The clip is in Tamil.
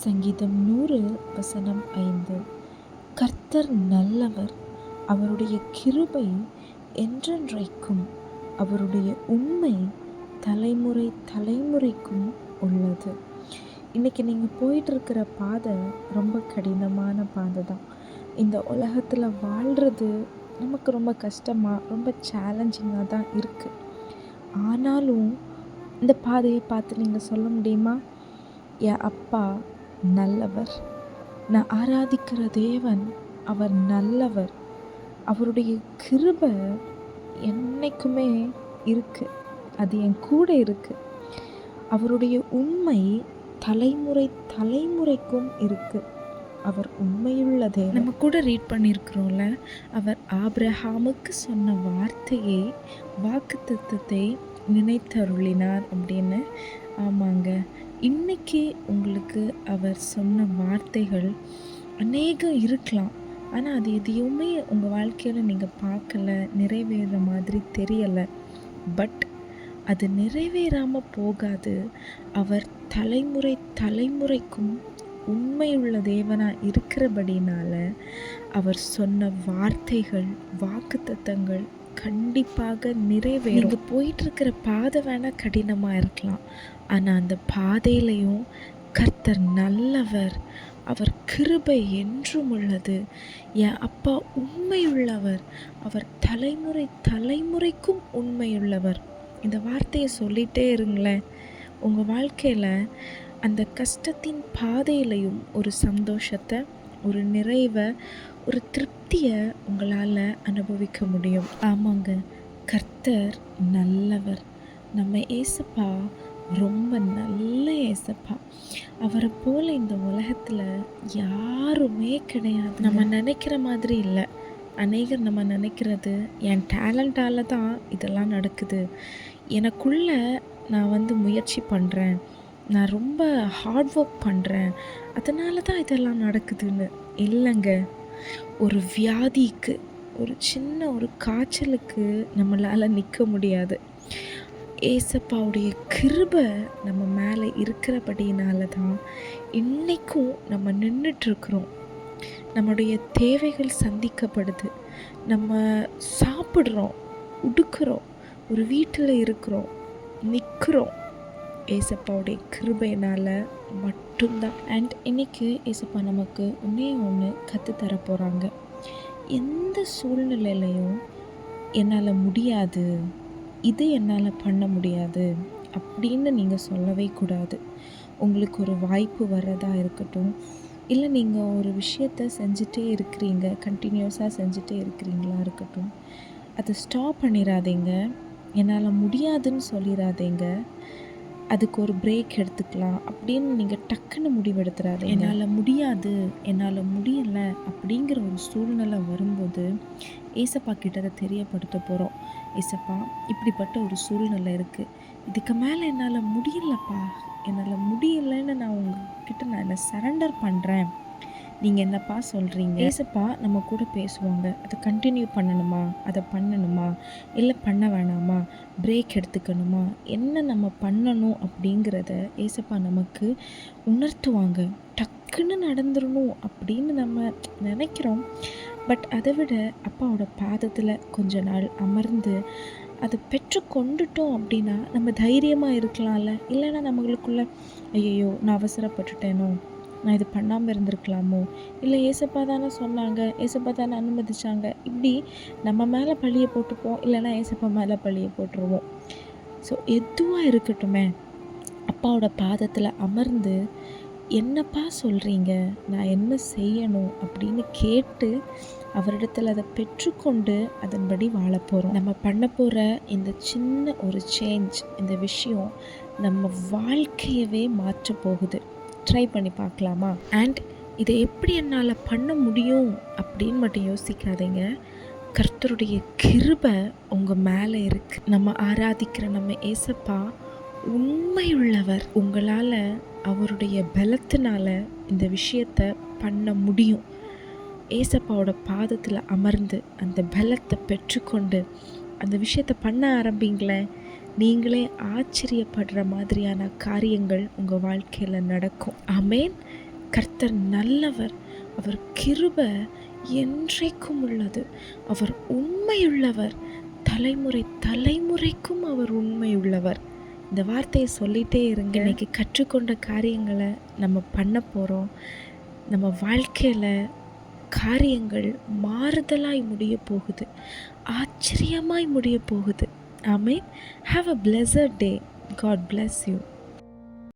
சங்கீதம் 100 வசனம் 5. கர்த்தர் நல்லவர், அவருடைய கிருபை என்றென்றைக்கும், அவருடைய உண்மை தலைமுறை தலைமுறைக்கும் உள்ளது. இன்றைக்கி நீங்கள் போயிட்டுருக்கிற பாதை ரொம்ப கடினமான பாதை தான். இந்த உலகத்தில் வாழ்கிறது நமக்கு ரொம்ப கஷ்டமாக, ரொம்ப சேலஞ்சிங்காக தான் இருக்குது. ஆனாலும் இந்த பாதையை பார்த்து நீங்கள் சொல்ல முடியுமா, என் அப்பா நல்லவர், நான் ஆராதிக்கிற தேவன் அவர் நல்லவர், அவருடைய கிருபை என்னைக்குமே இருக்குது, அது என் கூட இருக்குது, அவருடைய உண்மை தலைமுறை தலைமுறைக்கும் இருக்குது, அவர் உண்மையுள்ளதே. நம்ம கூட ரீட் பண்ணியிருக்கிறோம்ல, அவர் ஆபிரகாமுக்கு சொன்ன வார்த்தையை, வாக்குத்தத்தத்தை நினைத்தருளினார் அப்படின்னு. ஆமாங்க, இன்னைக்கு உங்களுக்கு அவர் சொன்ன வார்த்தைகள் அநேகம் இருக்கலாம், ஆனால் அது எதையுமே உங்கள் வாழ்க்கையில் நீங்கள் பார்க்கல, நிறைவேற மாதிரி தெரியலை. பட் அது நிறைவேறாமல் போகாது. அவர் தலைமுறை தலைமுறைக்கும் உண்மையுள்ள தேவனாக இருக்கிறபடினால அவர் சொன்ன வார்த்தைகள், வாக்குத்தத்தங்கள் கண்டிப்பாக நிறைவேறும். நீங்கள் போயிட்டுருக்கிற பாதை வேணால் கடினமாக இருக்கலாம், ஆனால் அந்த பாதையிலையும் கர்த்தர் நல்லவர், அவர் கிருபை என்றும் உள்ளது, என் அப்பா உண்மையுள்ளவர், அவர் தலைமுறை தலைமுறைக்கும் உண்மையுள்ளவர். இந்த வார்த்தையை சொல்லிகிட்டே இருங்களேன். உங்கள் வாழ்க்கையில் அந்த கஷ்டத்தின் பாதையிலையும் ஒரு சந்தோஷத்தை, ஒரு நிறைவை, ஒரு திருப்தியை உங்களால் அனுபவிக்க முடியும். ஆமாங்க, கர்த்தர் நல்லவர். நம்ம ஏசப்பா ரொம்ப நல்ல ஏசப்பா. அவரை போல் இந்த உலகத்தில் யாருமே கிடையாது. நம்ம நினைக்கிற மாதிரி இல்லை. அநேகர் நம்ம நினைக்கிறது, என் டேலண்டால் தான் இதெல்லாம் நடக்குது, எனக்குள்ளே நான் முயற்சி பண்ணுறேன், நான் ரொம்ப ஹார்ட் ஒர்க் பண்ணுறேன், அதனால தான் இதெல்லாம் நடக்குதுன்னு. இல்லைங்க, ஒரு வியாதிக்கு, ஒரு சின்ன ஒரு காய்ச்சலுக்கு நம்மளால் நிற்க முடியாது. ஏசப்பாவுடைய கிருபை நம்ம மேலே இருக்கிறபடினால தான் இன்றைக்கும் நம்ம நின்றுட்டுருக்குறோம். நம்முடைய தேவைகள் சந்திக்கப்படுது, நம்ம சாப்பிட்றோம், உடுக்கிறோம், ஒரு வீட்டில் இருக்கிறோம், நிற்கிறோம், ஏசப்பாவுடைய கிருபையினால் மட்டும்தான். அண்ட் இன்றைக்கி ஏசப்பா நமக்கு ஒன்று கற்றுத்தர போகிறாங்க. எந்த சூழ்நிலையிலையும் என்னால் முடியாது, இது என்னால் பண்ண முடியாது அப்படின்னு நீங்கள் சொல்லவே கூடாது. உங்களுக்கு ஒரு வாய்ப்பு வர்றதா இருக்கட்டும், இல்லை நீங்கள் ஒரு விஷயத்தை செஞ்சுட்டே இருக்கிறீங்க, கண்டினியூஸாக செஞ்சுட்டே இருக்கிறீங்களா இருக்கட்டும், அதை ஸ்டாப் பண்ணிடாதீங்க, என்னால் முடியாதுன்னு சொல்லிடாதீங்க, அதுக்கு ஒரு பிரேக் எடுத்துக்கலாம் அப்படின்னு நீங்கள் டக்குன்னு முடிவெடுத்துறாரு. என்னால் முடியாது, என்னால் முடியலை அப்படிங்கிற ஒரு சூழ்நிலை வரும்போது ஏசப்பா கிட்ட அதை தெரியப்படுத்த போகிறோம். ஏசப்பா, இப்படிப்பட்ட ஒரு சூழ்நிலை இருக்குது, இதுக்கு மேலே என்னால் முடியலப்பா, என்னால் முடியலைன்னு நான் உங்ககிட்ட என்னை சரண்டர் பண்ணுறேன், நீங்கள் என்னப்பா சொல்கிறீங்க? ஏசப்பா நம்ம கூட பேசுவாங்க. அதை கண்டினியூ பண்ணணுமா, அதை பண்ணணுமா, இல்லை பண்ண வேணாமா, பிரேக் எடுத்துக்கணுமா, என்ன நம்ம பண்ணணும் அப்படிங்கிறத ஏசப்பா நமக்கு உணர்த்துவாங்க. டக்குன்னு நடந்துடணும் அப்படின்னு நம்ம நினைக்கிறோம். பட் அதை விட அப்பாவோட பாதத்தில் கொஞ்ச நாள் அமர்ந்து அதை பெற்று கொண்டுட்டோம் அப்படின்னா நம்ம தைரியமாக இருக்கலாம்ல. இல்லைன்னா நம்மளுக்குள்ள ஐயோ நான் அவசரப்பட்டுட்டேனோ, நான் இது பண்ணாமல் இருந்திருக்கலாமோ, இல்லை ஏசப்பா தானே சொன்னாங்க, ஏசப்பா தானே அனுமதிச்சாங்க, இப்படி நம்ம மேலே பழியை போட்டுப்போம், இல்லைன்னா ஏசப்பா மேலே பழியை போட்டுருவோம். ஸோ எதுவாக இருக்கட்டுமே, அப்பாவோட பாதத்தில் அமர்ந்து என்னப்பா சொல்கிறீங்க, நான் என்ன செய்யணும் அப்படின்னு கேட்டு அவரிடத்தில் அதை பெற்றுக்கொண்டு அதன்படி வாழ போகிறோம். நம்ம பண்ண போகிற இந்த சின்ன ஒரு சேஞ்ச், இந்த விஷயம் நம்ம வாழ்க்கையவே மாற்ற போகுது. ட்ரை பண்ணி பார்க்கலாமா? அண்ட் இதை எப்படி என்னால் பண்ண முடியும் அப்படின்னு மட்டும் யோசிக்காதீங்க. கர்த்தருடைய கிருபை உங்கள் மேலே இருக்குது. நம்ம ஆராதிக்கிற நம்ம ஏசப்பா உண்மையுள்ளவர். உங்களால் அவருடைய பலத்தினால இந்த விஷயத்தை பண்ண முடியும். ஏசப்பாவோட பாதத்தில் அமர்ந்து அந்த பலத்தை பெற்றுக்கொண்டு அந்த விஷயத்தை பண்ண ஆரம்பிங்களேன். நீங்களே ஆச்சரியப்படுற மாதிரியான காரியங்கள் உங்கள் வாழ்க்கையில் நடக்கும். ஆமேன். கர்த்தர் நல்லவர், அவர் கிருபை என்றைக்கும் உள்ளது, அவர் உண்மையுள்ளவர், தலைமுறை தலைமுறைக்கும் அவர் உண்மையுள்ளவர். இந்த வார்த்தையை சொல்லிகிட்டே இருங்க. இன்னைக்கு கற்றுக்கொண்ட காரியங்களை நம்ம பண்ண போகிறோம். நம்ம வாழ்க்கையில் காரியங்கள் மாறுதலாய் முடிய போகுது, ஆச்சரியமாய் முடிய போகுது. Amen. Have a blessed day. God bless you.